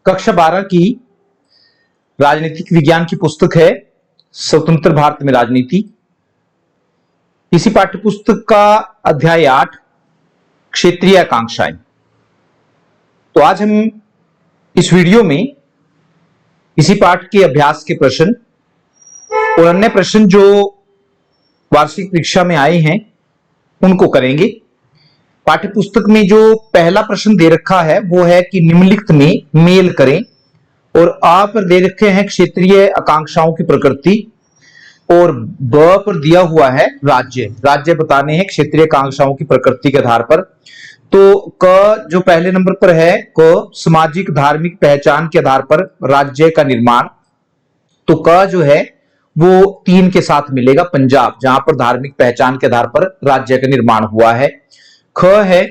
कक्षा 12 की राजनीतिक विज्ञान की पुस्तक है स्वतंत्र भारत में राजनीति। इसी पाठ्य पुस्तक का अध्याय 8 क्षेत्रीय आकांक्षाएं। तो आज हम इस वीडियो में इसी पाठ के अभ्यास के प्रश्न और अन्य प्रश्न जो वार्षिक परीक्षा में आए हैं उनको करेंगे। पाठ्य पुस्तक में जो पहला प्रश्न दे रखा है वो है कि निम्नलिखित में मेल करें, और आ पर दे रखे हैं क्षेत्रीय आकांक्षाओं की प्रकृति, और ब पर दिया हुआ है राज्य बताने हैं क्षेत्रीय आकांक्षाओं की प्रकृति के आधार पर। तो क जो पहले नंबर पर है, क सामाजिक धार्मिक पहचान के आधार पर राज्य का निर्माण। तो क जो है वो 3 के साथ मिलेगा, पंजाब, जहां पर धार्मिक पहचान के आधार पर राज्य का निर्माण हुआ है। ख है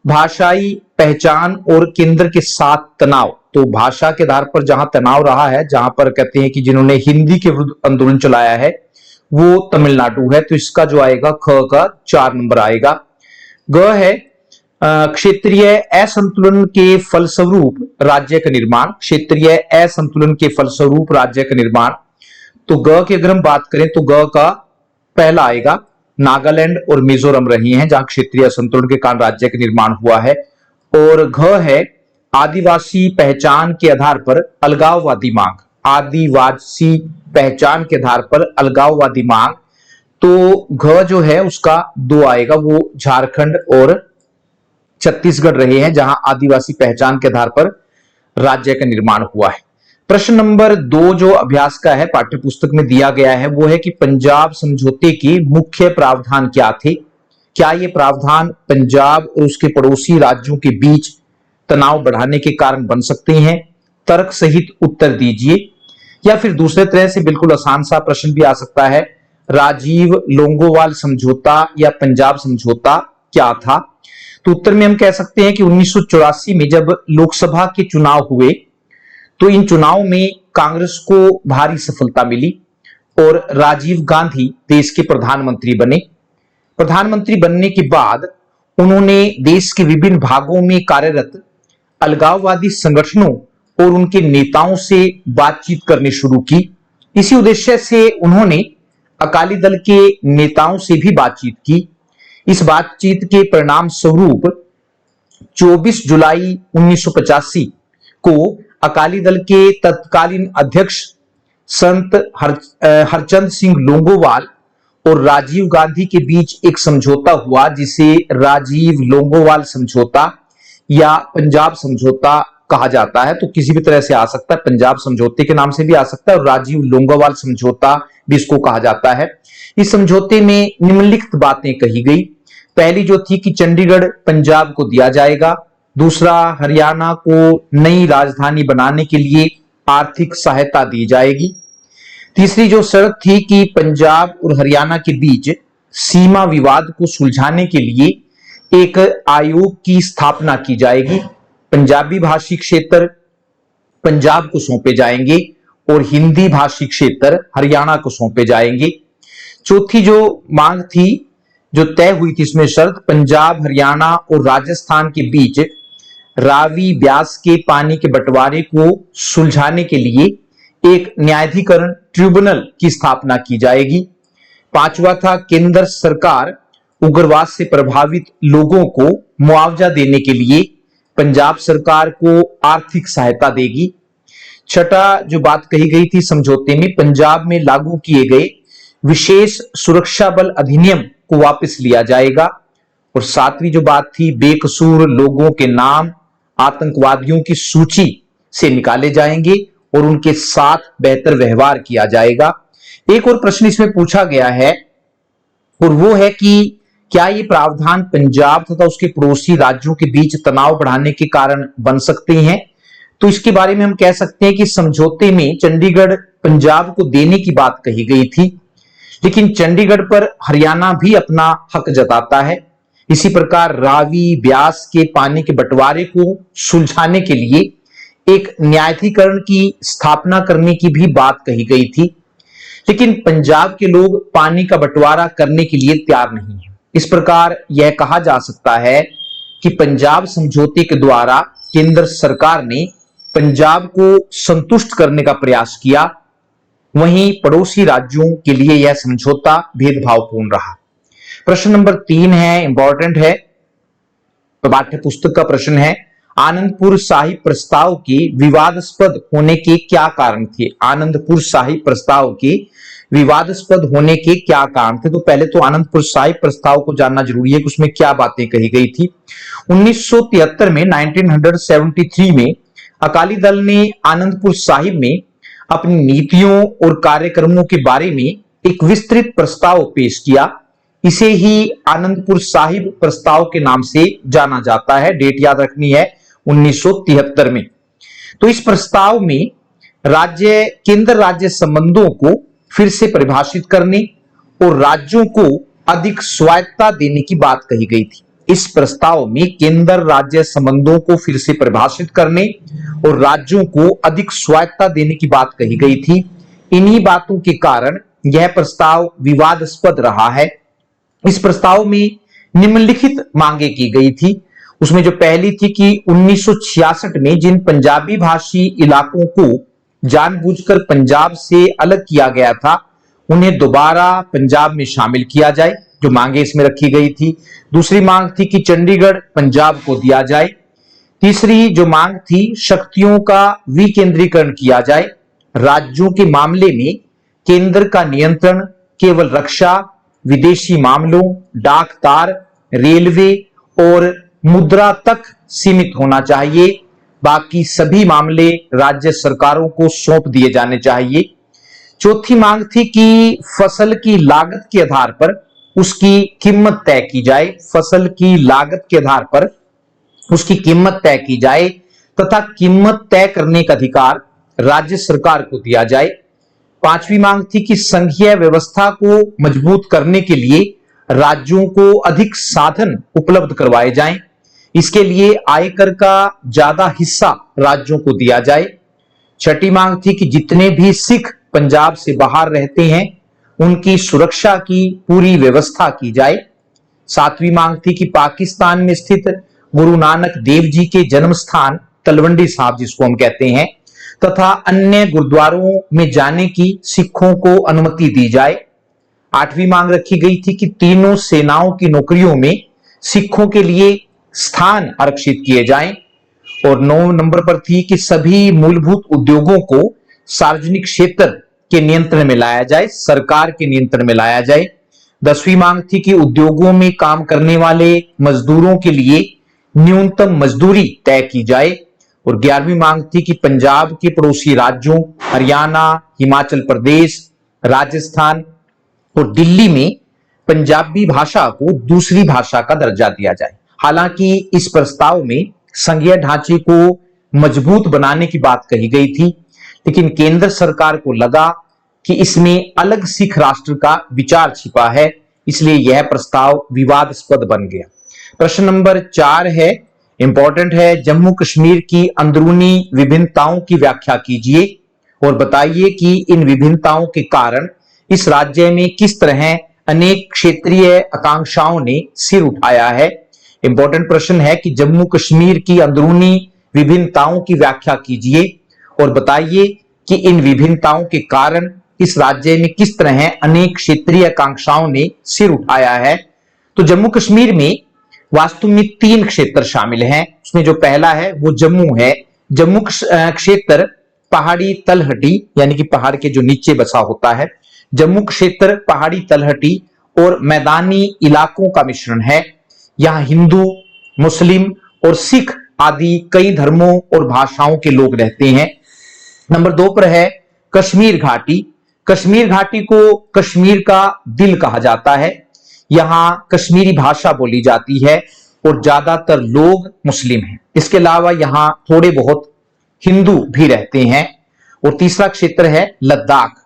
भाषाई पहचान और केंद्र के साथ तनाव। तो भाषा के आधार पर जहां तनाव रहा है, जहां पर कहते हैं कि जिन्होंने हिंदी के विरुद्ध आंदोलन चलाया है वो तमिलनाडु है, तो इसका जो आएगा ख का 4 नंबर आएगा। ग है क्षेत्रीय असंतुलन के फलस्वरूप राज्य का निर्माण। क्षेत्रीय असंतुलन के फलस्वरूप राज्य का निर्माण। तो ग की अगर हम बात करें तो ग का पहला आएगा, नागालैंड और मिजोरम रही हैं जहां क्षेत्रीय असंतुलन के कारण राज्य का निर्माण हुआ है। और घ है आदिवासी पहचान के आधार पर अलगाववादी मांग। आदिवासी पहचान के आधार पर अलगाववादी मांग। तो घ जो है उसका 2 आएगा, वो झारखंड और छत्तीसगढ़ रहे हैं जहां आदिवासी पहचान के आधार पर राज्य का निर्माण हुआ है। प्रश्न नंबर 2 जो अभ्यास का है पाठ्य पुस्तक में दिया गया है वो है कि पंजाब समझौते के मुख्य प्रावधान क्या थे। क्या ये प्रावधान पंजाब और उसके पड़ोसी राज्यों के बीच तनाव बढ़ाने के कारण बन सकते हैं? तर्क सहित उत्तर दीजिए। या फिर दूसरे तरह से बिल्कुल आसान सा प्रश्न भी आ सकता है, राजीव लोंगोवाल समझौता या पंजाब समझौता क्या था? तो उत्तर में हम कह सकते हैं कि 1984 में जब लोकसभा के चुनाव हुए तो इन चुनाव में कांग्रेस को भारी सफलता मिली और राजीव गांधी देश के प्रधानमंत्री बने। प्रधानमंत्री बनने के बाद उन्होंने देश के विभिन्न भागों में कार्यरत अलगाववादी संगठनों और उनके नेताओं से बातचीत करनी शुरू की। इसी उद्देश्य से उन्होंने अकाली दल के नेताओं से भी बातचीत की। इस बातचीत के परिणाम स्वरूप 24 जुलाई 1985 को अकाली दल के तत्कालीन अध्यक्ष संत हरचंद सिंह लोंगोवाल और राजीव गांधी के बीच एक समझौता हुआ जिसे राजीव लोंगोवाल समझौता या पंजाब समझौता कहा जाता है। तो किसी भी तरह से आ सकता है, पंजाब समझौते के नाम से भी आ सकता है और राजीव लोंगोवाल समझौता भी इसको कहा जाता है। इस समझौते में निम्नलिखित बातें कही गई। पहली जो थी कि चंडीगढ़ पंजाब को दिया जाएगा। दूसरा, हरियाणा को नई राजधानी बनाने के लिए आर्थिक सहायता दी जाएगी। तीसरी जो शर्त थी कि पंजाब और हरियाणा के बीच सीमा विवाद को सुलझाने के लिए एक आयोग की स्थापना की जाएगी। पंजाबी भाषी क्षेत्र पंजाब को सौंपे जाएंगे और हिंदी भाषी क्षेत्र हरियाणा को सौंपे जाएंगे। चौथी जो मांग थी जो तय हुई थी इसमें शर्त, पंजाब, हरियाणा और राजस्थान के बीच रावी ब्यास के पानी के बंटवारे को सुलझाने के लिए एक न्यायाधिकरण ट्रिब्यूनल की स्थापना की जाएगी। पांचवा था, केंद्र सरकार उग्रवाद से प्रभावित लोगों को मुआवजा देने के लिए पंजाब सरकार को आर्थिक सहायता देगी। छठा जो बात कही गई थी समझौते में, पंजाब में लागू किए गए विशेष सुरक्षा बल अधिनियम को वापस लिया जाएगा। और सातवीं जो बात थी, बेकसूर लोगों के नाम आतंकवादियों की सूची से निकाले जाएंगे और उनके साथ बेहतर व्यवहार किया जाएगा। एक और प्रश्न इसमें पूछा गया है और वो है कि क्या ये प्रावधान पंजाब तथा उसके पड़ोसी राज्यों के बीच तनाव बढ़ाने के कारण बन सकते हैं? तो इसके बारे में हम कह सकते हैं कि समझौते में चंडीगढ़ पंजाब को देने की बात कही गई थी, लेकिन चंडीगढ़ पर हरियाणा भी अपना हक जताता है। इसी प्रकार रावी ब्यास के पानी के बंटवारे को सुलझाने के लिए एक न्यायाधिकरण की स्थापना करने की भी बात कही गई थी, लेकिन पंजाब के लोग पानी का बंटवारा करने के लिए तैयार नहीं है। इस प्रकार यह कहा जा सकता है कि पंजाब समझौते के द्वारा केंद्र सरकार ने पंजाब को संतुष्ट करने का प्रयास किया, वहीं पड़ोसी राज्यों के लिए यह समझौता भेदभावपूर्ण रहा। प्रश्न नंबर 3 है, इंपॉर्टेंट है, पाठ्य पुस्तक का प्रश्न है, आनंदपुर साहिब प्रस्ताव के विवादास्पद होने के क्या कारण थे? आनंदपुर साहिब प्रस्ताव के विवादास्पद होने के क्या कारण थे? तो पहले तो आनंदपुर साहिब प्रस्ताव को जानना जरूरी है कि उसमें क्या बातें कही गई थी। 1973 में 1973 में अकाली दल ने आनंदपुर साहिब में अपनी नीतियों और कार्यक्रमों के बारे में एक विस्तृत प्रस्ताव पेश किया। इसे ही आनंदपुर साहिब प्रस्ताव के नाम से जाना जाता है। डेट याद रखनी है, 1973 में। तो इस प्रस्ताव में केंद्र राज्य संबंधों को फिर से परिभाषित करने और राज्यों को अधिक स्वायत्तता देने की बात कही गई थी। इस प्रस्ताव में केंद्र राज्य संबंधों को फिर से परिभाषित करने और राज्यों को अधिक स्वायत्तता देने की बात कही गई थी। इन्हीं बातों के कारण यह प्रस्ताव विवादास्पद रहा है। इस प्रस्ताव में निम्नलिखित मांगे की गई थी। उसमें जो पहली थी कि 1966 में जिन पंजाबी भाषी इलाकों को जानबूझकर पंजाब से अलग किया गया था, उन्हें दोबारा पंजाब में शामिल किया जाए, जो मांगे इसमें रखी गई थी। दूसरी मांग थी कि चंडीगढ़ पंजाब को दिया जाए। तीसरी जो मांग थी, शक्तियों का विकेंद्रीकरण किया जाए। राज्यों के मामले में केंद्र का नियंत्रण केवल रक्षा, विदेशी मामलों, डाक तार, रेलवे और मुद्रा तक सीमित होना चाहिए। बाकी सभी मामले राज्य सरकारों को सौंप दिए जाने चाहिए। चौथी मांग थी कि फसल की लागत के आधार पर उसकी कीमत तय की जाए। फसल की लागत के आधार पर उसकी कीमत तय की जाए तथा कीमत तय करने का अधिकार राज्य सरकार को दिया जाए। पांचवी मांग थी कि संघीय व्यवस्था को मजबूत करने के लिए राज्यों को अधिक साधन उपलब्ध करवाए जाएं। इसके लिए आयकर का ज्यादा हिस्सा राज्यों को दिया जाए। छठी मांग थी कि जितने भी सिख पंजाब से बाहर रहते हैं, उनकी सुरक्षा की पूरी व्यवस्था की जाए। सातवीं मांग थी कि पाकिस्तान में स्थित गुरु नानक देव जी के जन्म स्थान तलवंडी साहिब, जिसको हम कहते हैं, तथा अन्य गुरुद्वारों में जाने की सिखों को अनुमति दी जाए। आठवीं मांग रखी गई थी कि तीनों सेनाओं की नौकरियों में सिखों के लिए स्थान आरक्षित किए जाएं। और 9 नंबर पर थी कि सभी मूलभूत उद्योगों को सार्वजनिक क्षेत्र के नियंत्रण में लाया जाए, सरकार के नियंत्रण में लाया जाए। 10वीं मांग थी कि उद्योगों में काम करने वाले मजदूरों के लिए न्यूनतम मजदूरी तय की जाए। और 11वीं मांग थी कि पंजाब के पड़ोसी राज्यों हरियाणा, हिमाचल प्रदेश, राजस्थान और दिल्ली में पंजाबी भाषा को दूसरी भाषा का दर्जा दिया जाए। हालांकि इस प्रस्ताव में संघीय ढांचे को मजबूत बनाने की बात कही गई थी, लेकिन केंद्र सरकार को लगा कि इसमें अलग सिख राष्ट्र का विचार छिपा है, इसलिए यह प्रस्ताव विवादास्पद बन गया। प्रश्न नंबर 4 है, इंपॉर्टेंट है, जम्मू कश्मीर की अंदरूनी विभिन्नताओं की व्याख्या कीजिए और बताइए कि इन विभिन्नताओं के कारण इस राज्य में किस तरह अनेक क्षेत्रीय आकांक्षाओं ने सिर उठाया है। इंपॉर्टेंट प्रश्न है कि जम्मू कश्मीर की अंदरूनी विभिन्नताओं की व्याख्या कीजिए और बताइए कि इन विभिन्नताओं के कारण इस राज्य में किस तरह अनेक क्षेत्रीय आकांक्षाओं ने सिर उठाया है। तो जम्मू कश्मीर में वास्तव में 3 क्षेत्र शामिल हैं। उसमें जो पहला है वो जम्मू है। जम्मू क्षेत्र पहाड़ी तलहटी, यानी कि पहाड़ के जो नीचे बसा होता है। जम्मू क्षेत्र पहाड़ी तलहटी और मैदानी इलाकों का मिश्रण है। यहाँ हिंदू, मुस्लिम और सिख आदि कई धर्मों और भाषाओं के लोग रहते हैं। नंबर 2 पर है कश्मीर घाटी। कश्मीर घाटी को कश्मीर का दिल कहा जाता है। यहाँ कश्मीरी भाषा बोली जाती है और ज्यादातर लोग मुस्लिम हैं। इसके अलावा यहाँ थोड़े बहुत हिंदू भी रहते हैं। और तीसरा क्षेत्र है लद्दाख।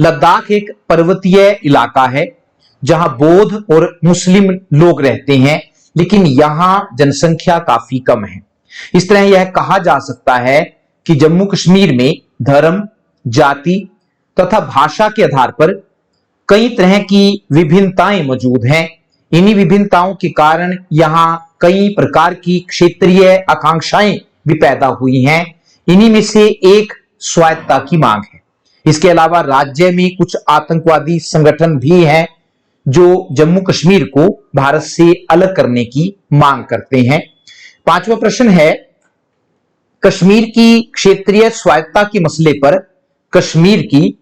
लद्दाख एक पर्वतीय इलाका है जहां बौद्ध और मुस्लिम लोग रहते हैं, लेकिन यहां जनसंख्या काफी कम है। इस तरह यह कहा जा सकता है कि जम्मू कश्मीर में धर्म, जाति तथा भाषा के आधार पर कई तरह की विभिन्नताएं मौजूद हैं। इन्हीं विभिन्नताओं के कारण यहां कई प्रकार की क्षेत्रीय आकांक्षाएं भी पैदा हुई हैं। इन्हीं में से एक स्वायत्तता की मांग है। इसके अलावा राज्य में कुछ आतंकवादी संगठन भी हैं जो जम्मू कश्मीर को भारत से अलग करने की मांग करते हैं। पांचवा प्रश्न है, कश्मीर की क्षेत्रीय स्वायत्तता के मसले पर कश्मीर की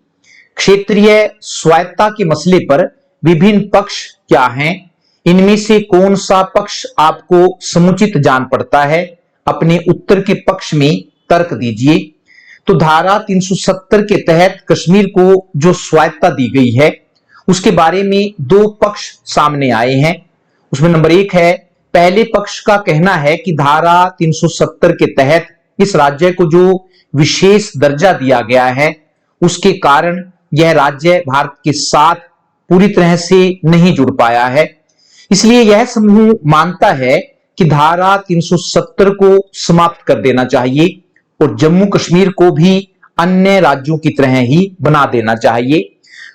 क्षेत्रीय स्वायत्तता के मसले पर विभिन्न पक्ष क्या हैं? इनमें से कौन सा पक्ष आपको समुचित जान पड़ता है? अपने उत्तर के पक्ष में तर्क दीजिए। तो धारा 370 के तहत कश्मीर को जो स्वायत्तता दी गई है उसके बारे में दो पक्ष सामने आए हैं। उसमें नंबर एक है, पहले पक्ष का कहना है कि धारा 370 के तहत इस राज्य को जो विशेष दर्जा दिया गया है उसके कारण यह राज्य भारत के साथ पूरी तरह से नहीं जुड़ पाया है। इसलिए यह समूह मानता है कि धारा 370 को समाप्त कर देना चाहिए और जम्मू कश्मीर को भी अन्य राज्यों की तरह ही बना देना चाहिए।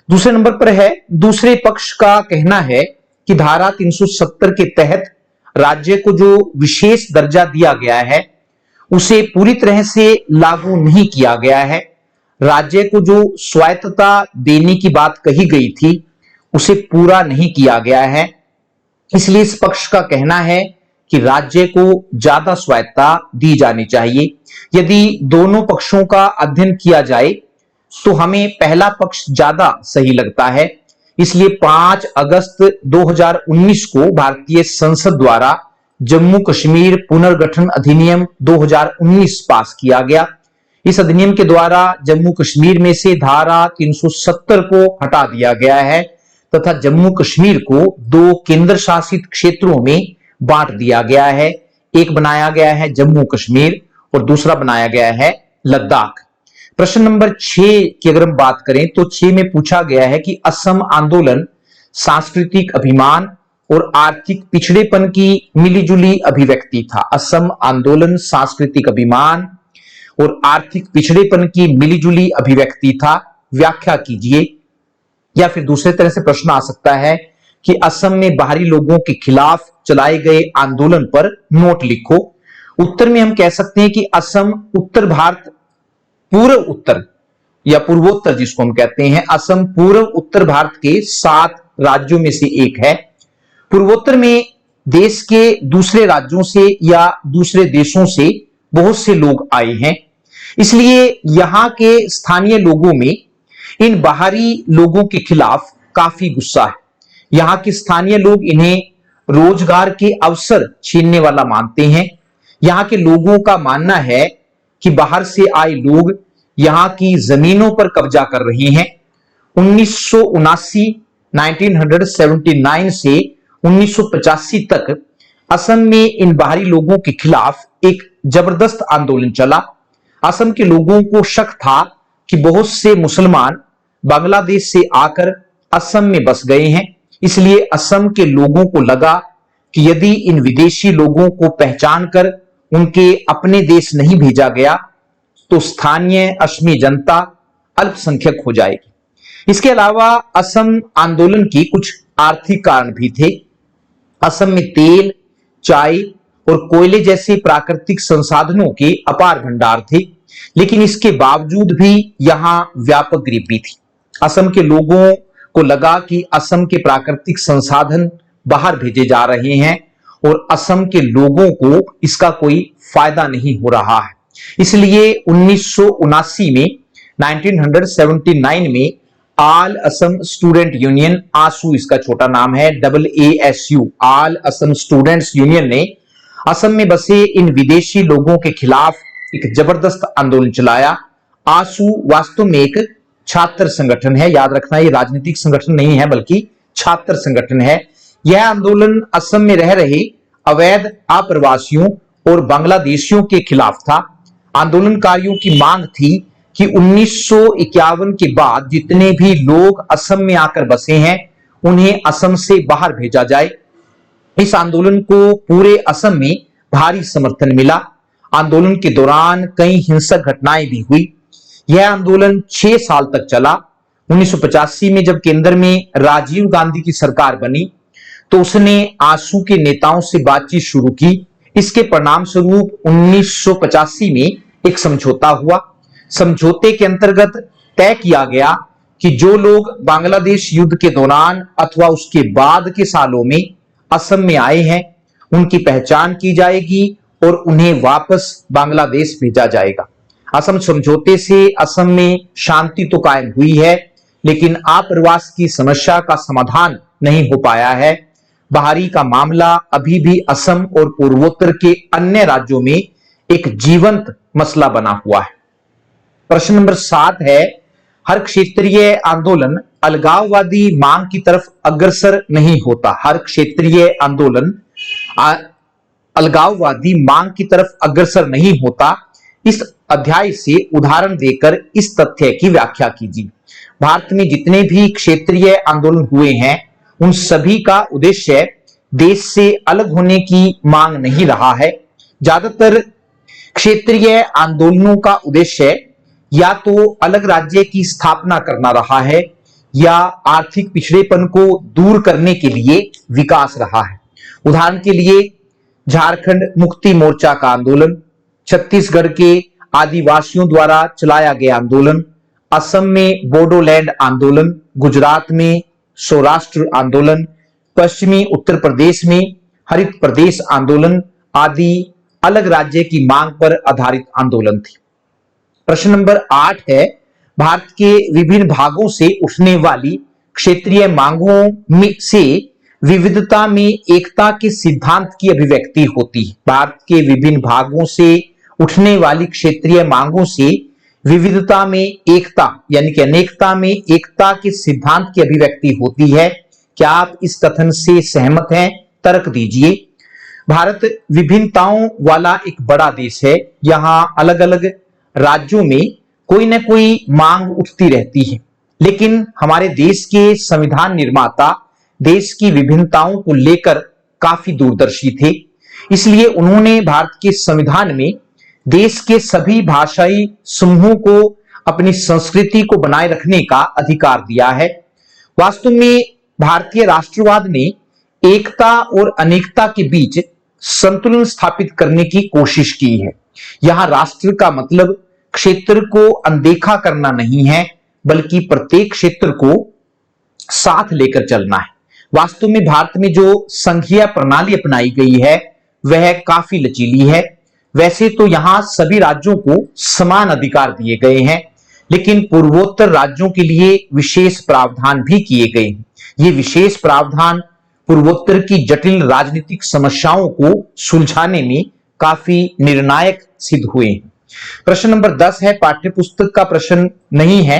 दूसरे नंबर पर है, दूसरे पक्ष का कहना है कि धारा 370 के तहत राज्य को जो विशेष दर्जा दिया गया है उसे पूरी तरह से लागू नहीं किया गया है। राज्य को जो स्वायत्तता देने की बात कही गई थी उसे पूरा नहीं किया गया है। इसलिए इस पक्ष का कहना है कि राज्य को ज्यादा स्वायत्तता दी जानी चाहिए। यदि दोनों पक्षों का अध्ययन किया जाए तो हमें पहला पक्ष ज्यादा सही लगता है। इसलिए 5 अगस्त 2019 को भारतीय संसद द्वारा जम्मू कश्मीर पुनर्गठन अधिनियम 2019 पास किया गया। इस अधिनियम के द्वारा जम्मू कश्मीर में से धारा 370 को हटा दिया गया है तथा जम्मू कश्मीर को 2 केंद्र शासित क्षेत्रों में बांट दिया गया है। एक बनाया गया है जम्मू कश्मीर और दूसरा बनाया गया है लद्दाख। प्रश्न नंबर 6 की अगर हम बात करें तो 6 में पूछा गया है कि असम आंदोलन सांस्कृतिक अभिमान और आर्थिक पिछड़ेपन की मिलीजुली अभिव्यक्ति था। असम आंदोलन सांस्कृतिक अभिमान और आर्थिक पिछड़ेपन की मिलीजुली अभिव्यक्ति था, व्याख्या कीजिए। या फिर दूसरे तरह से प्रश्न आ सकता है कि असम में बाहरी लोगों के खिलाफ चलाए गए आंदोलन पर नोट लिखो। उत्तर में हम कह सकते हैं कि असम उत्तर भारत पूर्व उत्तर या पूर्वोत्तर जिसको हम कहते हैं, असम पूर्व उत्तर भारत के 7 राज्यों में से एक है। पूर्वोत्तर में देश के दूसरे राज्यों से या दूसरे देशों से बहुत से लोग आए हैं। इसलिए यहां के स्थानीय लोगों में इन बाहरी लोगों के खिलाफ काफी गुस्सा है। यहां के स्थानीय लोग इन्हें रोजगार के अवसर छीनने वाला मानते हैं। यहां के लोगों का मानना है कि बाहर से आए लोग यहां की जमीनों पर कब्जा कर रहे हैं। 1979 से 1985 तक असम में इन बाहरी लोगों के खिलाफ एक जबरदस्त आंदोलन चला। असम के लोगों को शक था कि बहुत से मुसलमान बांग्लादेश से आकर असम में बस गए हैं। इसलिए असम के लोगों को लगा कि यदि इन विदेशी लोगों को पहचान कर उनके अपने देश नहीं भेजा गया तो स्थानीय असमी जनता अल्पसंख्यक हो जाएगी। इसके अलावा असम आंदोलन की कुछ आर्थिक कारण भी थे। असम में तेल, चाय और कोयले जैसे प्राकृतिक संसाधनों के अपार भंडार थे, लेकिन इसके बावजूद भी यहां व्यापक गरीबी थी। असम के लोगों को लगा कि असम के प्राकृतिक संसाधन बाहर भेजे जा रहे हैं और असम के लोगों को इसका कोई फायदा नहीं हो रहा है। इसलिए 1979 में ऑल असम स्टूडेंट यूनियन, आसू इसका छोटा नाम है, AASU, all Assam students union ने असम में बसे इन विदेशी लोगों के खिलाफ एक जबरदस्त आंदोलन चलाया। आसू वास्तव में एक छात्र संगठन है, याद रखना ये राजनीतिक संगठन नहीं है बल्कि छात्र संगठन है। यह आंदोलन असम में रह रहे अवैध आप्रवासियों और बांग्लादेशियों के खिलाफ था। आंदोलनकारियों की मांग थी कि 1951 के बाद जितने भी लोग असम में आकर बसे हैं उन्हें असम से बाहर भेजा जाए। इस आंदोलन को पूरे असम में भारी समर्थन मिला। आंदोलन के दौरान कई हिंसक घटनाएं भी हुई। यह आंदोलन 6 साल तक चला। 1985 में जब केंद्र में राजीव गांधी की सरकार बनी तो उसने आसू के नेताओं से बातचीत शुरू की। इसके परिणाम स्वरूप 1985 में एक समझौता हुआ। समझौते के अंतर्गत तय किया गया कि जो लोग बांग्लादेश युद्ध के दौरान अथवा उसके बाद के सालों में असम में आए हैं, उनकी पहचान की जाएगी और उन्हें वापस बांग्लादेश भेजा जाएगा। असम समझौते से असम में शांति तो कायम हुई है, लेकिन आप्रवास की समस्या का समाधान नहीं हो पाया है। बहारी का मामला अभी भी असम और पूर्वोत्तर के अन्य राज्यों में एक जीवंत मसला बना हुआ है। प्रश्न नंबर 7 है, हर क्षेत्रीय आंदोलन अलगाववादी मांग की तरफ अग्रसर नहीं होता। हर क्षेत्रीय आंदोलन अलगाववादी मांग की तरफ अग्रसर नहीं होता। इस अध्याय से उदाहरण देकर इस तथ्य की व्याख्या कीजिए। भारत में जितने भी क्षेत्रीय आंदोलन हुए हैं, उन सभी का उद्देश्य देश से अलग होने की मांग नहीं रहा है। ज्यादातर क्षेत्रीय आंदोलनों का उद्देश्य या तो अलग राज्य की स्थापना करना रहा है या आर्थिक पिछड़ेपन को दूर करने के लिए विकास रहा है। उदाहरण के लिए झारखंड मुक्ति मोर्चा का आंदोलन, छत्तीसगढ़ के आदिवासियों द्वारा चलाया गया आंदोलन, असम में बोडोलैंड आंदोलन, गुजरात में सौराष्ट्र आंदोलन, पश्चिमी उत्तर प्रदेश में हरित प्रदेश आंदोलन आदि अलग राज्य की मांग पर आधारित आंदोलन थे। प्रश्न नंबर 8 है, भारत के विभिन्न भागों से उठने वाली क्षेत्रीय मांगों में से विविधता में एकता के सिद्धांत की अभिव्यक्ति होती है। भारत के विभिन्न भागों से उठने वाली क्षेत्रीय मांगों से विविधता में एकता यानी कि अनेकता में एकता के सिद्धांत की अभिव्यक्ति होती है। क्या आप इस कथन से सहमत हैं? तर्क दीजिए। भारत विभिन्नताओं वाला एक बड़ा देश है। यहां अलग अलग राज्यों में कोई ना कोई मांग उठती रहती है, लेकिन हमारे देश के संविधान निर्माता देश की विभिन्नताओं को लेकर काफी दूरदर्शी थे। इसलिए उन्होंने भारत के संविधान में देश के सभी भाषाई समूहों को अपनी संस्कृति को बनाए रखने का अधिकार दिया है। वास्तव में भारतीय राष्ट्रवाद ने एकता और अनेकता के बीच संतुलन स्थापित करने की कोशिश की है। यहां राष्ट्र का मतलब क्षेत्र को अनदेखा करना नहीं है, बल्कि प्रत्येक क्षेत्र को साथ लेकर चलना है। वास्तव में भारत में जो संघीय प्रणाली अपनाई गई है वह काफी लचीली है। वैसे तो यहां सभी राज्यों को समान अधिकार दिए गए हैं, लेकिन पूर्वोत्तर राज्यों के लिए विशेष प्रावधान भी किए गए हैं। ये विशेष प्रावधान पूर्वोत्तर की जटिल राजनीतिक समस्याओं को सुलझाने में काफी निर्णायक सिद्ध हुए हैं। प्रश्न नंबर 10 है, पाठ्यपुस्तक का प्रश्न नहीं है,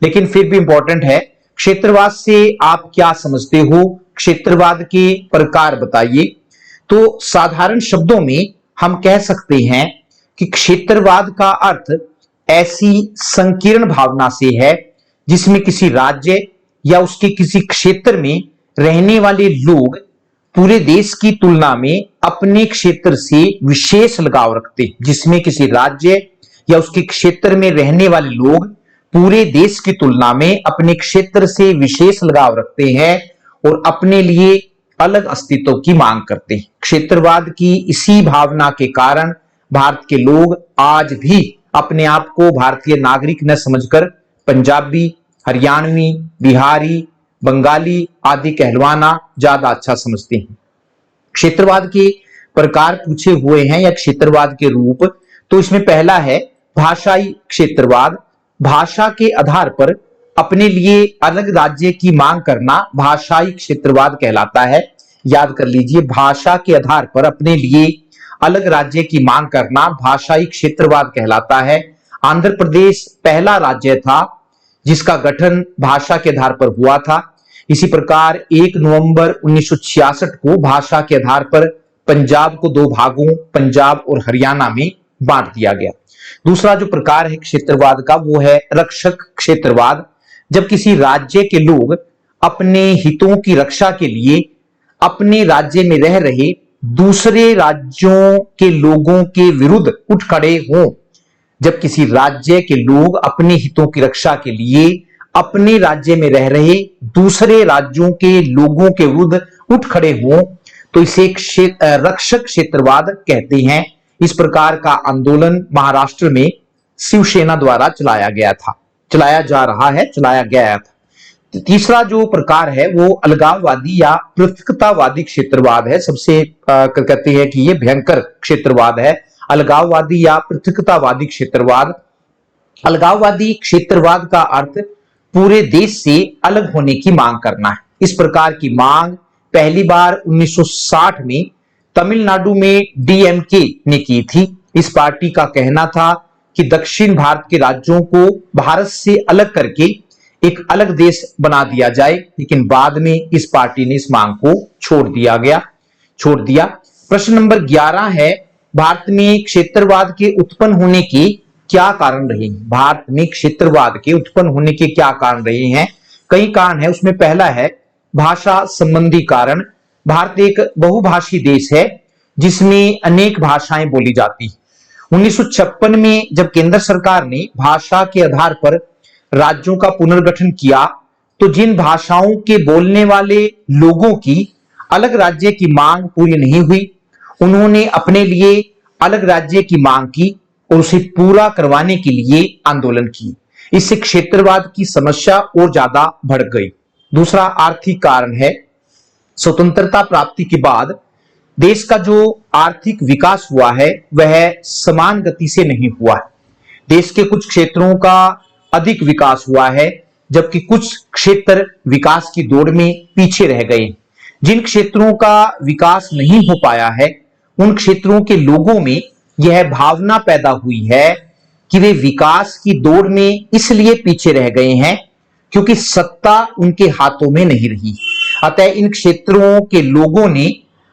लेकिन फिर भी इंपॉर्टेंट है। क्षेत्रवाद से आप क्या समझते हो? क्षेत्रवाद के प्रकार बताइए। तो साधारण शब्दों में हम कह सकते हैं कि क्षेत्रवाद का अर्थ ऐसी संकीर्ण भावना से है जिसमें किसी राज्य या उसके किसी क्षेत्र में रहने वाले लोग पूरे देश की तुलना में अपने क्षेत्र से विशेष लगाव रखते हैं। जिसमें किसी राज्य या उसके क्षेत्र में रहने वाले लोग पूरे देश की तुलना में अपने क्षेत्र से विशेष लगाव रखते हैं और अपने लिए अलग अस्तित्व की मांग करते हैं। क्षेत्रवाद की इसी भावना के कारण भारत के लोग आज भी अपने आप को भारतीय नागरिक न समझकर पंजाबी, हरियाणवी, बिहारी, बंगाली आदि कहलवाना ज्यादा अच्छा समझते हैं। क्षेत्रवाद के प्रकार पूछे हुए हैं या क्षेत्रवाद के रूप, तो इसमें पहला है भाषाई क्षेत्रवाद। भाषा के आधार पर अपने लिए अलग राज्य की मांग करना भाषाई क्षेत्रवाद कहलाता है। याद कर लीजिए, भाषा के आधार पर अपने लिए अलग राज्य की मांग करना भाषाई क्षेत्रवाद कहलाता है। आंध्र प्रदेश पहला राज्य था जिसका गठन भाषा के आधार पर हुआ था। इसी प्रकार 1 नवंबर 1966 को भाषा के आधार पर पंजाब को 2 भागों, पंजाब और हरियाणा में बांट दिया गया। दूसरा जो प्रकार है क्षेत्रवाद का वो है रक्षक क्षेत्रवाद। जब किसी राज्य के लोग अपने हितों की रक्षा के लिए अपने राज्य में रह रहे दूसरे राज्यों के लोगों के विरुद्ध उठ खड़े हों, जब किसी राज्य के लोग अपने हितों की रक्षा के लिए अपने राज्य में रह रहे दूसरे राज्यों के लोगों के विरुद्ध उठ खड़े हों, तो इसे रक्षक क्षेत्रवाद कहते हैं। इस प्रकार का आंदोलन महाराष्ट्र में शिवसेना द्वारा चलाया गया था, चलाया जा रहा है, चलाया गया था। तो तीसरा जो प्रकार है वो अलगाववादी या पृथकतावादी क्षेत्रवाद है। सबसे कहते हैं कि ये भयंकर क्षेत्रवाद है, अलगाववादी या पृथकतावादी क्षेत्रवाद। अलगाववादी क्षेत्रवाद का अर्थ पूरे देश से अलग होने की मांग करना है। इस प्रकार की मांग पहली बार 1960 में तमिलनाडु में डीएमके ने की थी। इस पार्टी का कहना था कि दक्षिण भारत के राज्यों को भारत से अलग करके एक अलग देश बना दिया जाए, लेकिन बाद में इस पार्टी ने इस मांग को छोड़ दिया। प्रश्न नंबर 11 है, भारत में क्षेत्रवाद के उत्पन्न होने के क्या कारण रहे हैं? भारत में क्षेत्रवाद के उत्पन्न होने के क्या कारण रहे हैं? कई कारण है, उसमें पहला है भाषा संबंधी कारण। भारत एक बहुभाषी देश है जिसमें अनेक भाषाएं बोली जाती हैं। 1956 में जब केंद्र सरकार ने भाषा के आधार पर राज्यों का पुनर्गठन किया तो जिन भाषाओं के बोलने वाले लोगों की अलग राज्य की मांग पूरी नहीं हुई, उन्होंने अपने लिए अलग राज्य की मांग की और उसे पूरा करवाने के लिए आंदोलन किए। इससे क्षेत्रवाद की समस्या और ज्यादा बढ़ गई। दूसरा आर्थिक कारण है, स्वतंत्रता प्राप्ति के बाद देश का जो आर्थिक विकास हुआ है वह समान गति से नहीं हुआ है। देश के कुछ क्षेत्रों का अधिक विकास हुआ है जबकि कुछ क्षेत्र विकास की दौड़ में पीछे रह गए। जिन क्षेत्रों का विकास नहीं हो पाया है उन क्षेत्रों के लोगों में यह भावना पैदा हुई है कि वे विकास की दौड़ में इसलिए पीछे रह गए हैं क्योंकि सत्ता उनके हाथों में नहीं रही। अतः इन क्षेत्रों के लोगों ने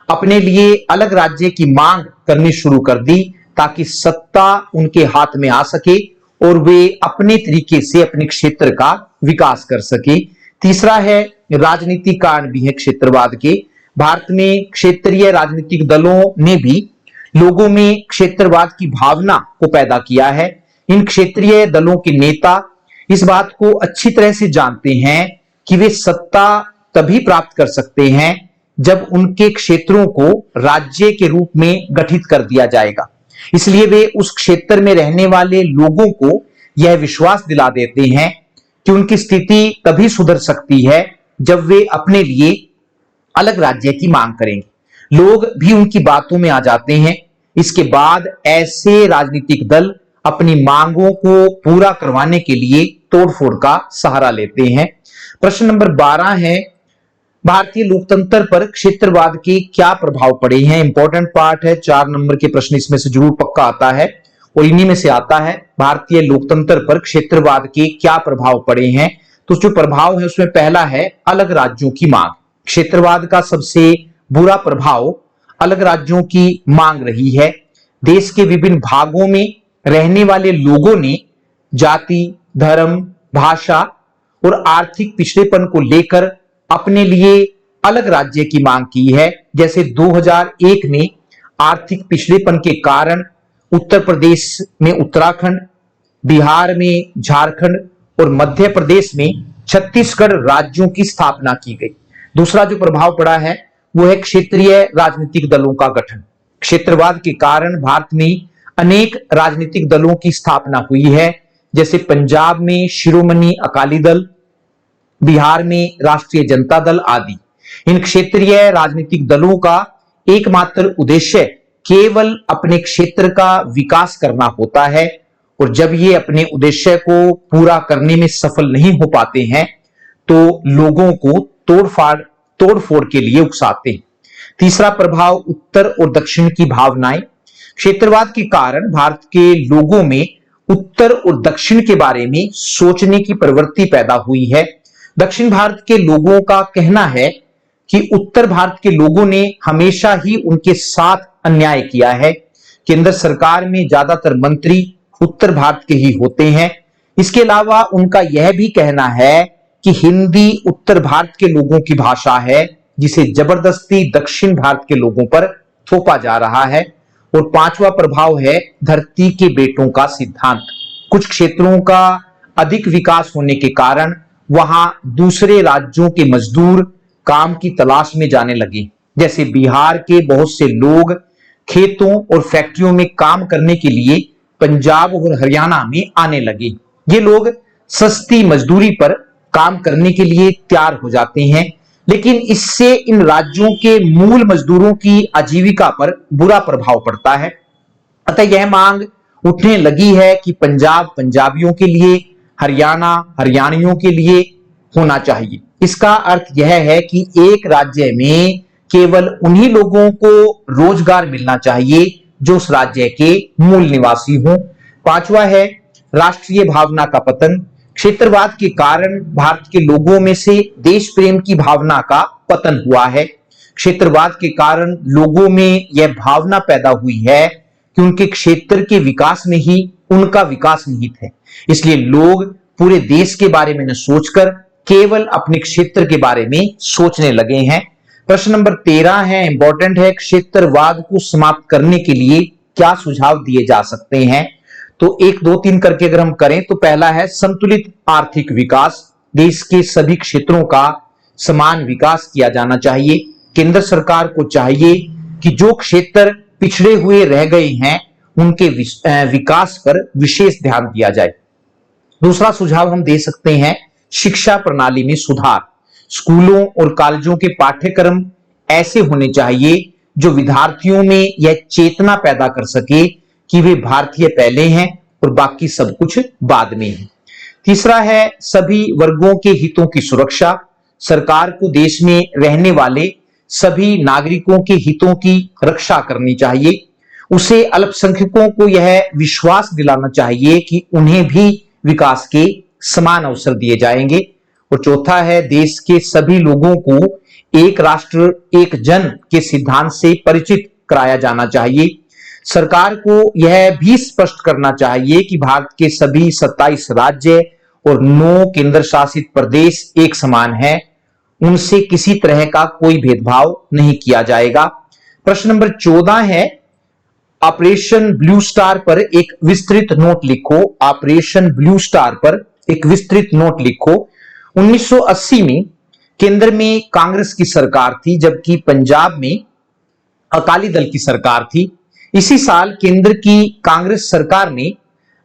अपने लिए अलग राज्य की मांग करनी शुरू कर दी ताकि सत्ता उनके हाथ में आ सके और वे अपने तरीके से अपने क्षेत्र का विकास कर सके। तीसरा है राजनीतिक कारण भी है क्षेत्रवाद के। भारत में क्षेत्रीय राजनीतिक दलों ने भी लोगों में क्षेत्रवाद की भावना को पैदा किया है। इन क्षेत्रीय दलों के नेता इस बात को अच्छी तरह से जानते हैं कि वे सत्ता तभी प्राप्त कर सकते हैं जब उनके क्षेत्रों को राज्य के रूप में गठित कर दिया जाएगा। इसलिए वे उस क्षेत्र में रहने वाले लोगों को यह विश्वास दिला देते हैं कि उनकी स्थिति तभी सुधर सकती है जब वे अपने लिए अलग राज्य की मांग करेंगे। लोग भी उनकी बातों में आ जाते हैं। इसके बाद ऐसे राजनीतिक दल अपनी मांगों को पूरा करवाने के लिए तोड़फोड़ का सहारा लेते हैं। प्रश्न नंबर 12 है, भारतीय लोकतंत्र पर क्षेत्रवाद के क्या प्रभाव पड़े हैं? इंपॉर्टेंट पार्ट है, 4 नंबर के प्रश्न इसमें से जरूर पक्का आता है और इन्हीं में से आता है भारतीय लोकतंत्र पर क्षेत्रवाद के क्या प्रभाव पड़े हैं। तो जो प्रभाव है उसमें पहला है अलग राज्यों की मांग। क्षेत्रवाद का सबसे बुरा प्रभाव अलग राज्यों की मांग रही है। देश के विभिन्न भागों में रहने वाले लोगों ने जाति, धर्म, भाषा और आर्थिक पिछड़ेपन को लेकर अपने लिए अलग राज्य की मांग की है। जैसे 2001 में आर्थिक पिछड़ेपन के कारण उत्तर प्रदेश में उत्तराखंड, बिहार में झारखंड और मध्य प्रदेश में छत्तीसगढ़ राज्यों की स्थापना की गई। दूसरा जो प्रभाव पड़ा है वो है क्षेत्रीय राजनीतिक दलों का गठन। क्षेत्रवाद के कारण भारत में अनेक राजनीतिक दलों की स्थापना हुई है। जैसे पंजाब में शिरोमणि अकाली दल, बिहार में राष्ट्रीय जनता दल आदि। इन क्षेत्रीय राजनीतिक दलों का एकमात्र उद्देश्य केवल अपने क्षेत्र का विकास करना होता है और जब ये अपने उद्देश्य को पूरा करने में सफल नहीं हो पाते हैं तो लोगों को तोड़फोड़ के लिए उकसाते हैं। तीसरा प्रभाव उत्तर और दक्षिण की भावनाएं। क्षेत्रवाद के कारण भारत के लोगों में उत्तर और दक्षिण के बारे में सोचने की प्रवृत्ति पैदा हुई है। दक्षिण भारत के लोगों का कहना है कि उत्तर भारत के लोगों ने हमेशा ही उनके साथ अन्याय किया है। केंद्र सरकार में ज्यादातर मंत्री उत्तर भारत के ही होते हैं। इसके अलावा उनका यह भी कहना है कि हिंदी उत्तर भारत के लोगों की भाषा है जिसे जबरदस्ती दक्षिण भारत के लोगों पर थोपा जा रहा है। और पांचवा प्रभाव है धरती के बेटों का सिद्धांत। कुछ क्षेत्रों का अधिक विकास होने के कारण वहां दूसरे राज्यों के मजदूर काम की तलाश में जाने लगे। जैसे बिहार के बहुत से लोग खेतों और फैक्ट्रियों में काम करने के लिए पंजाब और हरियाणा में आने लगे। ये लोग सस्ती मजदूरी पर काम करने के लिए तैयार हो जाते हैं, लेकिन इससे इन राज्यों के मूल मजदूरों की आजीविका पर बुरा प्रभाव पड़ता है। अतः यह मांग उठने लगी है कि पंजाब पंजाबियों के लिए, हरियाणा हरियाणियों के लिए होना चाहिए। इसका अर्थ यह है कि एक राज्य में केवल उन्हीं लोगों को रोजगार मिलना चाहिए जो उस राज्य के मूल निवासी हों। पांचवा है राष्ट्रीय भावना का पतन। क्षेत्रवाद के कारण भारत के लोगों में से देश प्रेम की भावना का पतन हुआ है। क्षेत्रवाद के कारण लोगों में यह भावना पैदा हुई है कि उनके क्षेत्र के विकास में ही उनका विकास निहित है, इसलिए लोग पूरे देश के बारे में न सोचकर केवल अपने क्षेत्र के बारे में सोचने लगे हैं। प्रश्न नंबर 13 है, इंपॉर्टेंट है, क्षेत्रवाद को समाप्त करने के लिए क्या सुझाव दिए जा सकते हैं? तो 1 2 3 करके अगर हम करें तो पहला है संतुलित आर्थिक विकास। देश के सभी क्षेत्रों का समान विकास किया जाना चाहिए। केंद्र सरकार को चाहिए कि जो क्षेत्र पिछड़े हुए रह गए हैं उनके विकास पर विशेष ध्यान दिया जाए। दूसरा सुझाव हम दे सकते हैं शिक्षा प्रणाली में सुधार। स्कूलों और कॉलेजों के पाठ्यक्रम ऐसे होने चाहिए जो विद्यार्थियों में यह चेतना पैदा कर सके कि वे भारतीय पहले हैं और बाकी सब कुछ बाद में है। तीसरा है सभी वर्गों के हितों की सुरक्षा। सरकार को देश में रहने वाले सभी नागरिकों के हितों की रक्षा करनी चाहिए। उसे अल्पसंख्यकों को यह विश्वास दिलाना चाहिए कि उन्हें भी विकास के समान अवसर दिए जाएंगे। और चौथा है देश के सभी लोगों को एक राष्ट्र एक जन के सिद्धांत से परिचित कराया जाना चाहिए। सरकार को यह भी स्पष्ट करना चाहिए कि भारत के सभी 27 राज्य और 9 केंद्र शासित प्रदेश एक समान है, उनसे किसी तरह का कोई भेदभाव नहीं किया जाएगा। प्रश्न नंबर 14 है ऑपरेशन ब्लू स्टार पर एक विस्तृत नोट लिखो। ऑपरेशन ब्लू स्टार पर एक विस्तृत नोट लिखो। 1980 में केंद्र में कांग्रेस की सरकार थी, जबकि पंजाब में अकाली दल की सरकार थी। इसी साल केंद्र की कांग्रेस सरकार ने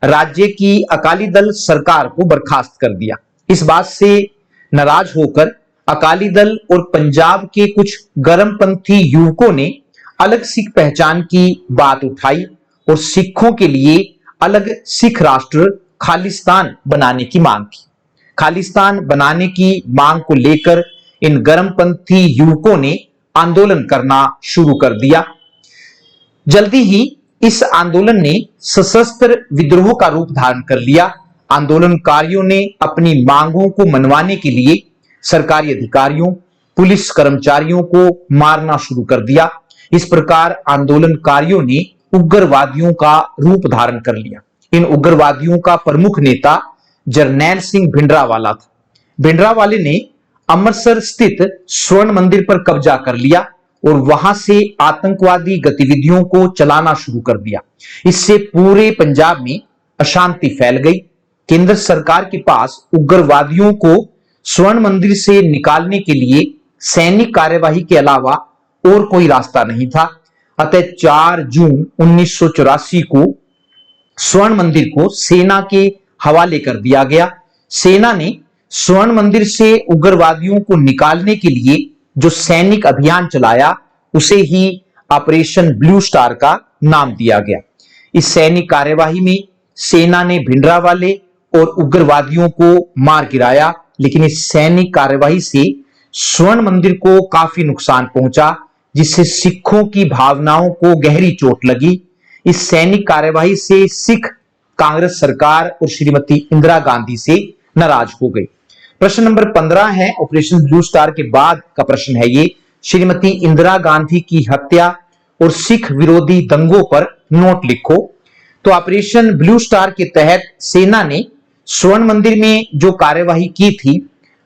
राज्य की अकाली दल सरकार को बर्खास्त कर दिया। इस बात से नाराज होकर अकाली दल और पंजाब के कुछ गर्मपंथी युवकों ने अलग सिख पहचान की बात उठाई और सिखों के लिए अलग सिख राष्ट्र खालिस्तान बनाने की मांग की। खालिस्तान बनाने की मांग को लेकर इन गर्मपंथी युवकों ने आंदोलन करना शुरू कर दिया। जल्दी ही इस आंदोलन ने सशस्त्र विद्रोह का रूप धारण कर लिया। आंदोलनकारियों ने अपनी मांगों को मनवाने के लिए सरकारी अधिकारियों, पुलिस कर्मचारियों को मारना शुरू कर दिया। इस प्रकार आंदोलनकारियों ने उग्रवादियों का रूप धारण कर लिया। इन उग्रवादियों का प्रमुख नेता जरनैल सिंह भिंडरावाला था। भिंडरावाले ने अमृतसर स्थित स्वर्ण मंदिर पर कब्जा कर लिया और वहां से आतंकवादी गतिविधियों को चलाना शुरू कर दिया। इससे पूरे पंजाब में अशांति फैल गई। केंद्र सरकार के पास उग्रवादियों को स्वर्ण मंदिर से निकालने के लिए सैनिक कार्यवाही के अलावा और कोई रास्ता नहीं था। अतः 4 जून 1984 को स्वर्ण मंदिर को सेना के हवाले कर दिया गया। सेना ने स्वर्ण मंदिर से उग्रवादियों को निकालने के लिए जो सैनिक अभियान चलाया उसे ही ऑपरेशन ब्लू स्टार का नाम दिया गया। इस सैनिक कार्यवाही में सेना ने भिंडरावाले और उग्रवादियों को मार गिराया, लेकिन इस सैनिक कार्यवाही से स्वर्ण मंदिर को काफी नुकसान पहुंचा, जिससे सिखों की भावनाओं को गहरी चोट लगी। इस सैनिक कार्यवाही से सिख कांग्रेस सरकार और श्रीमती इंदिरा गांधी से नाराज हो गई। प्रश्न नंबर 15 है, ऑपरेशन ब्लू स्टार के बाद का प्रश्न है ये। श्रीमती इंदिरा गांधी की हत्या और सिख विरोधी दंगों पर नोट लिखो। तो ऑपरेशन ब्लू स्टार के तहत सेना ने स्वर्ण मंदिर में जो कार्यवाही की थी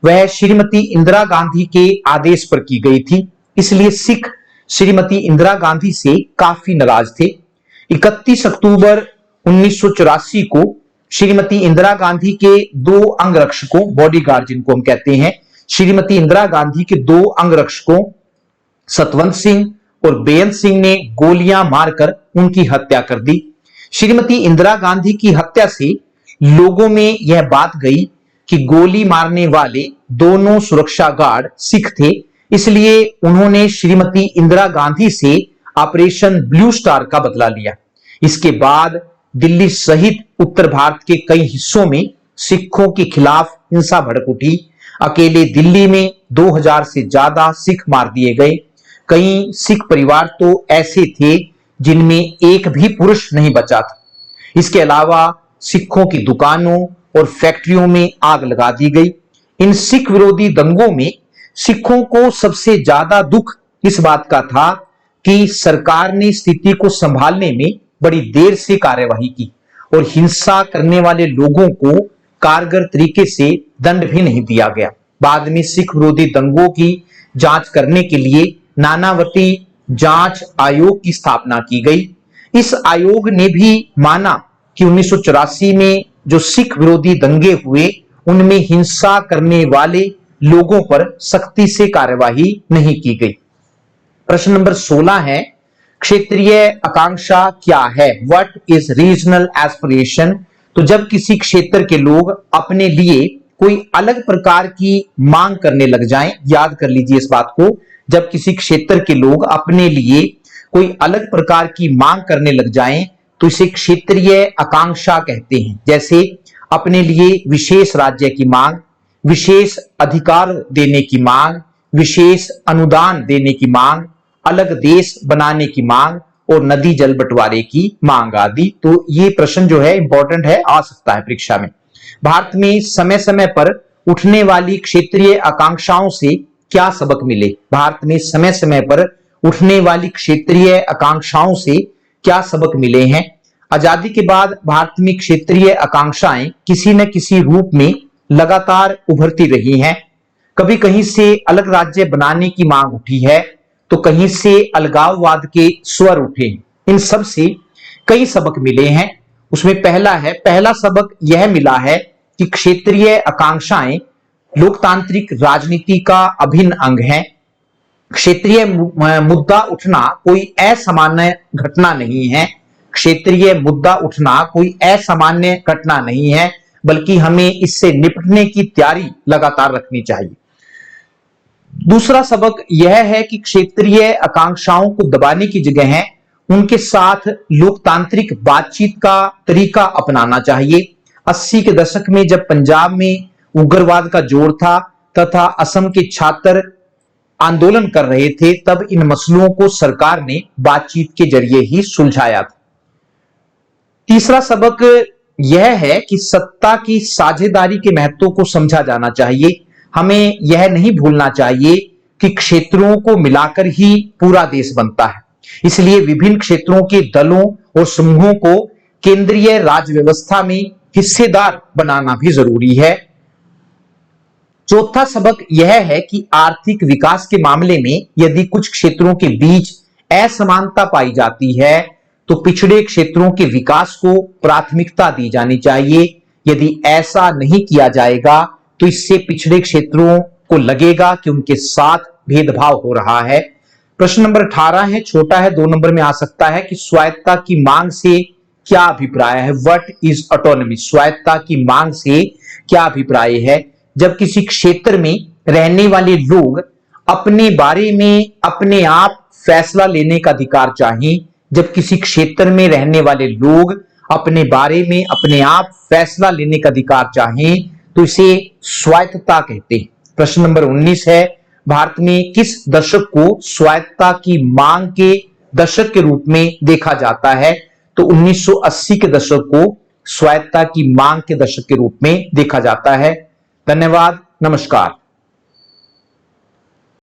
वह श्रीमती इंदिरा गांधी के आदेश पर की गई थी, इसलिए सिख श्रीमती इंदिरा गांधी से काफी नाराज थे। 31 अक्टूबर 1984 को श्रीमती इंदिरा गांधी के 2 अंगरक्षकों, बॉडीगार्ड जिनको हम कहते हैं, श्रीमती इंदिरा गांधी के 2 अंगरक्षकों सतवंत सिंह और बेअंत सिंह ने गोलियां मारकर उनकी हत्या कर दी। श्रीमती इंदिरा गांधी की हत्या से लोगों में यह बात गई कि गोली मारने वाले दोनों सुरक्षा गार्ड सिख थे, इसलिए उन्होंने श्रीमती इंदिरा गांधी से ऑपरेशन ब्लू स्टार का बदला लिया। इसके बाद दिल्ली सहित उत्तर भारत के कई हिस्सों में सिखों के खिलाफ हिंसा भड़क उठी। अकेले दिल्ली में 2000 से ज्यादा सिख मार दिए गए। कई सिख परिवार तो ऐसे थे जिनमें एक भी पुरुष नहीं बचा था। इसके अलावा सिखों की दुकानों और फैक्ट्रियों में आग लगा दी गई। इन सिख विरोधी दंगों में सिखों को सबसे ज्यादा दुख इस बात का था कि सरकार ने स्थिति को संभालने में बड़ी देर से कार्यवाही की और हिंसा करने वाले लोगों को कारगर तरीके से दंड भी नहीं दिया गया। बाद में सिख विरोधी दंगों की जांच करने के लिए नानावती जांच आयोग की स्थापना की गई। इस आयोग ने भी माना कि 1984 में जो सिख विरोधी दंगे हुए उनमें हिंसा करने वाले लोगों पर सख्ती से कार्यवाही नहीं की गई। प्रश्न नंबर 16 है, क्षेत्रीय आकांक्षा क्या है? What is regional aspiration? तो जब किसी क्षेत्र के लोग अपने लिए कोई अलग प्रकार की मांग करने लग जाएं, याद कर लीजिए इस बात को, जब किसी क्षेत्र के लोग अपने लिए कोई अलग प्रकार की मांग करने लग जाएं तो इसे क्षेत्रीय आकांक्षा कहते हैं। जैसे अपने लिए विशेष राज्य की मांग, विशेष अधिकार देने की मांग, विशेष अनुदान देने की मांग, अलग देश बनाने की मांग और नदी जल बंटवारे की मांग आदि। तो ये प्रश्न जो है इंपॉर्टेंट है, आ सकता है परीक्षा में। भारत में समय समय पर उठने वाली क्षेत्रीय आकांक्षाओं से क्या सबक मिले? भारत में समय समय पर उठने वाली क्षेत्रीय आकांक्षाओं से क्या सबक मिले हैं? आजादी के बाद भारत में क्षेत्रीय आकांक्षाएं किसी न किसी रूप में लगातार उभरती रही हैं। कभी कहीं से अलग राज्य बनाने की मांग उठी है तो कहीं से अलगाववाद के स्वर उठे। इन सब से कई सबक मिले हैं। उसमें पहला सबक यह मिला है कि क्षेत्रीय आकांक्षाएं लोकतांत्रिक राजनीति का अभिन्न अंग है। क्षेत्रीय मुद्दा उठना कोई असामान्य घटना नहीं है। क्षेत्रीय मुद्दा उठना कोई असामान्य घटना नहीं है, बल्कि हमें इससे निपटने की तैयारी लगातार रखनी चाहिए। दूसरा सबक यह है कि क्षेत्रीय आकांक्षाओं को दबाने की जगह है उनके साथ लोकतांत्रिक बातचीत का तरीका अपनाना चाहिए। 80 के दशक में जब पंजाब में उग्रवाद का जोर था तथा असम के छात्र आंदोलन कर रहे थे, तब इन मसलों को सरकार ने बातचीत के जरिए ही सुलझाया था। तीसरा सबक यह है कि सत्ता की साझेदारी के महत्व को समझा जाना चाहिए। हमें यह नहीं भूलना चाहिए कि क्षेत्रों को मिलाकर ही पूरा देश बनता है, इसलिए विभिन्न क्षेत्रों के दलों और समूहों को केंद्रीय राज्य व्यवस्था में हिस्सेदार बनाना भी जरूरी है। चौथा सबक यह है कि आर्थिक विकास के मामले में यदि कुछ क्षेत्रों के बीच असमानता पाई जाती है तो पिछड़े क्षेत्रों के विकास को प्राथमिकता दी जानी चाहिए। यदि ऐसा नहीं किया जाएगा तो इससे पिछड़े क्षेत्रों को लगेगा कि उनके साथ भेदभाव हो रहा है। प्रश्न नंबर 18 है, छोटा है, 2 नंबर में आ सकता है कि स्वायत्तता की मांग से क्या अभिप्राय है? What is autonomy? स्वायत्तता की मांग से क्या अभिप्राय है? जब किसी क्षेत्र में रहने वाले लोग अपने बारे में अपने आप फैसला लेने का अधिकार चाहें, जब किसी क्षेत्र में रहने वाले लोग अपने बारे में अपने आप फैसला लेने का अधिकार चाहें तो इसे स्वायत्तता कहते हैं। प्रश्न नंबर 19 है, भारत में किस दशक को स्वायत्तता की मांग के दशक के रूप में देखा जाता है? तो 1980 के दशक को स्वायत्तता की मांग के दशक के रूप में देखा जाता है। धन्यवाद, नमस्कार।